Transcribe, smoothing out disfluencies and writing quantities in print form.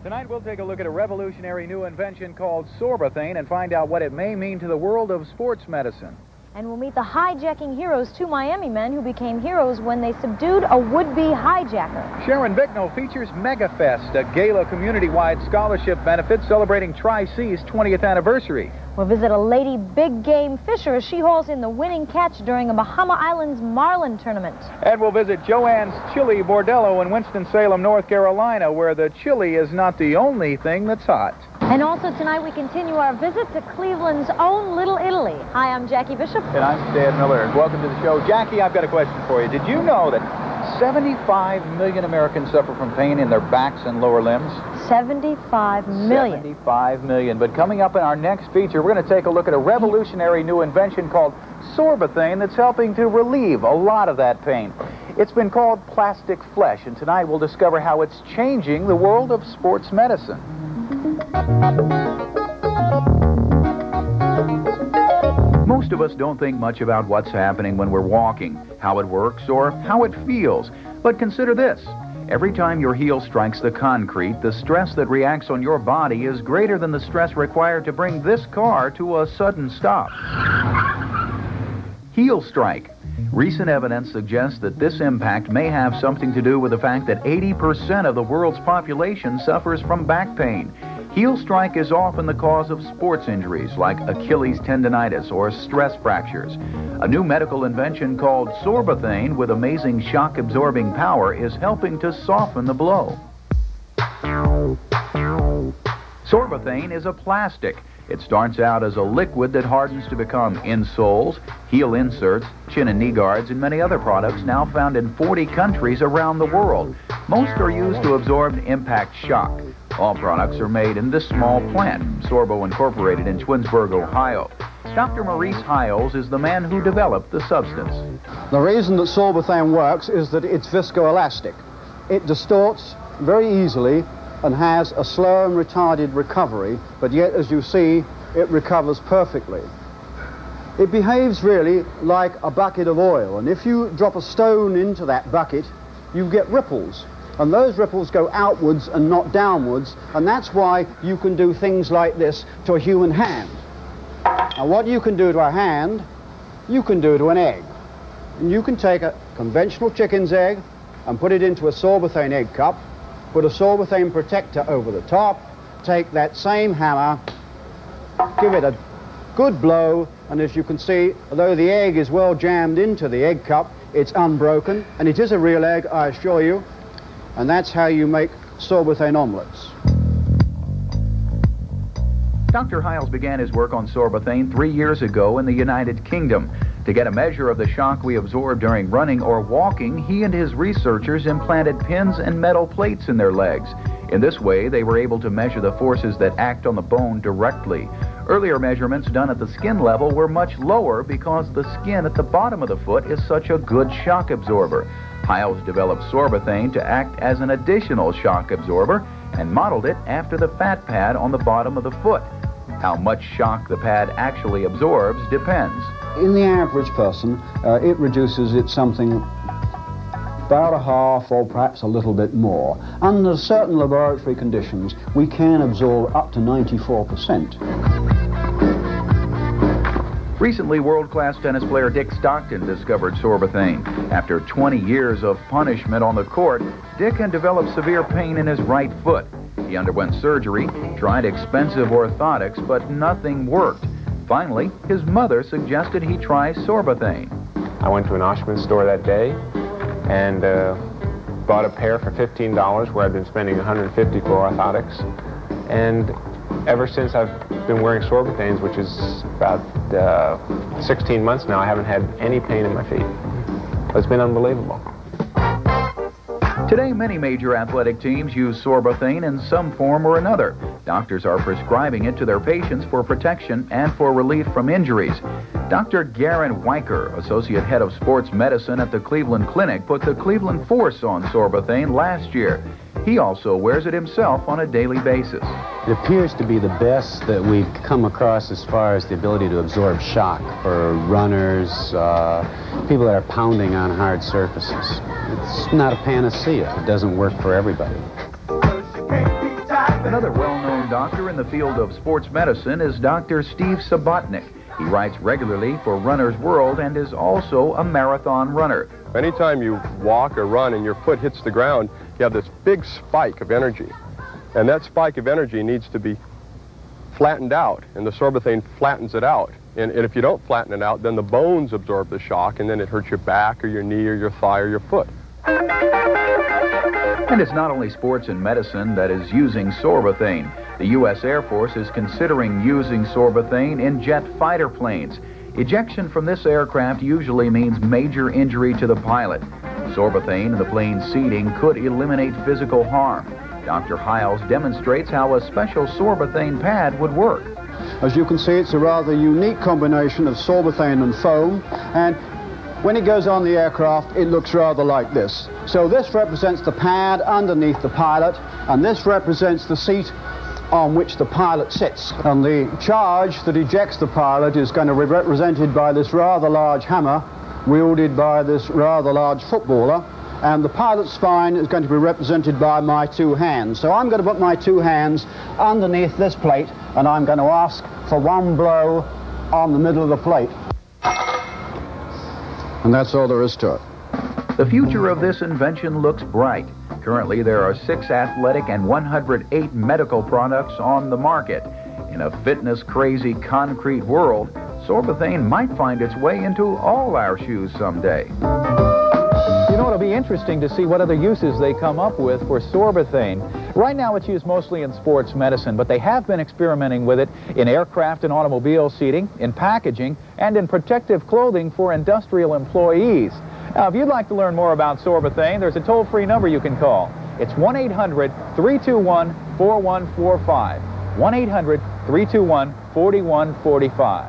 Tonight we'll take a look at a revolutionary new invention called Sorbothane and find out what it may mean to the world of sports medicine. And we'll meet the hijacking heroes, two Miami men who became heroes when they subdued a would-be hijacker. Sharon Bicknell features MegaFest, a gala community-wide scholarship benefit celebrating Tri-C's 20th anniversary. We'll visit a lady big game fisher as she hauls in the winning catch during a Bahama Islands marlin tournament. And we'll visit Joanne's Chili Bordello in Winston-Salem, North Carolina, where the chili is not the only thing that's hot. And also tonight we continue our visit to Cleveland's own Little Italy. Hi, I'm Jackie Bishop. And I'm Stan Miller. Welcome to the show. Jackie, I've got a question for you. Did you know that 75 million Americans suffer from pain in their backs and lower limbs? 75 million. 75 million. But coming up in our next feature, we're going to take a look at a revolutionary new invention called Sorbothane that's helping to relieve a lot of that pain. It's been called plastic flesh, and tonight we'll discover how it's changing the world of sports medicine. Most of us don't think much about what's happening when we're walking, how it works, or how it feels. But consider this. Every time your heel strikes the concrete, the stress that reacts on your body is greater than the stress required to bring this car to a sudden stop. Heel strike. Recent evidence suggests that this impact may have something to do with the fact that 80% of the world's population suffers from back pain. Heel strike is often the cause of sports injuries like Achilles tendonitis or stress fractures. A new medical invention called Sorbothane with amazing shock-absorbing power is helping to soften the blow. Sorbothane is a plastic. It starts out as a liquid that hardens to become insoles, heel inserts, chin and knee guards, and many other products now found in 40 countries around the world. Most are used to absorb impact shock. All products are made in this small plant, Sorbo Incorporated in Twinsburg, Ohio. Dr. Maurice Hiles is the man who developed the substance. The reason that Sorbothane works is that it's viscoelastic. It distorts very easily and has a slow and retarded recovery, but yet, as you see, it recovers perfectly. It behaves really like a bucket of oil, and if you drop a stone into that bucket, you get ripples. And those ripples go outwards and not downwards, and that's why you can do things like this to a human hand. Now, what you can do to a hand, you can do to an egg. And you can take a conventional chicken's egg and put it into a Sorbothane egg cup, put a Sorbothane protector over the top, take that same hammer, give it a good blow, and as you can see, although the egg is well jammed into the egg cup, it's unbroken, and it is a real egg, I assure you. And that's how you make Sorbothane omelets. Dr. Hiles began his work on Sorbothane 3 years ago in the United Kingdom. To get a measure of the shock we absorb during running or walking, he and his researchers implanted pins and metal plates in their legs. In this way, they were able to measure the forces that act on the bone directly. Earlier measurements done at the skin level were much lower because the skin at the bottom of the foot is such a good shock absorber. Hiles developed Sorbothane to act as an additional shock absorber and modeled it after the fat pad on the bottom of the foot. How much shock the pad actually absorbs depends. In the average person, it reduces it something about a half or perhaps a little bit more. Under certain laboratory conditions, we can absorb up to 94%. Recently, world-class tennis player Dick Stockton discovered Sorbothane. After 20 years of punishment on the court, Dick had developed severe pain in his right foot. He underwent surgery, tried expensive orthotics, but nothing worked. Finally, his mother suggested he try Sorbothane. I went to an Oshman store that day and bought a pair for $15 where I'd been spending $150 for orthotics. And ever since I've been wearing Sorbothanes, which is about 16 months now, I haven't had any pain in my feet. It's been unbelievable. Today, many major athletic teams use Sorbothane in some form or another. Doctors are prescribing it to their patients for protection and for relief from injuries. Dr. Garen Weicker, Associate Head of Sports Medicine at the Cleveland Clinic, put the Cleveland Force on Sorbothane last year. He also wears it himself on a daily basis. It appears to be the best that we've come across as far as the ability to absorb shock for runners, people that are pounding on hard surfaces. It's not a panacea. It doesn't work for everybody. Another well-known doctor in the field of sports medicine is Dr. Steve Subotnick. He writes regularly for Runner's World and is also a marathon runner. Anytime you walk or run and your foot hits the ground, you have this big spike of energy. And that spike of energy needs to be flattened out, and the Sorbothane flattens it out. And if you don't flatten it out, then the bones absorb the shock, and then it hurts your back or your knee or your thigh or your foot. And it's not only sports and medicine that is using Sorbothane. The U.S. Air Force is considering using Sorbothane in jet fighter planes. Ejection from this aircraft usually means major injury to the pilot. Sorbothane in the plane's seating could eliminate physical harm. Dr. Hiles demonstrates how a special Sorbothane pad would work. As you can see, it's a rather unique combination of Sorbothane and foam, and when it goes on the aircraft, it looks rather like this. So this represents the pad underneath the pilot, and this represents the seat on which the pilot sits. And the charge that ejects the pilot is going to be represented by this rather large hammer, wielded by this rather large footballer, and the pilot's spine is going to be represented by my two hands. So I'm going to put my two hands underneath this plate, and I'm going to ask for one blow on the middle of the plate. And that's all there is to it. The future of this invention looks bright. Currently, there are 6 athletic and 108 medical products on the market. In a fitness-crazy concrete world, Sorbothane might find its way into all our shoes someday. You know, it'll be interesting to see what other uses they come up with for Sorbothane. Right now it's used mostly in sports medicine, but they have been experimenting with it in aircraft and automobile seating, in packaging, and in protective clothing for industrial employees. Now, if you'd like to learn more about Sorbothane, there's a toll-free number you can call. It's 1-800-321-4145. 1-800-321-4145.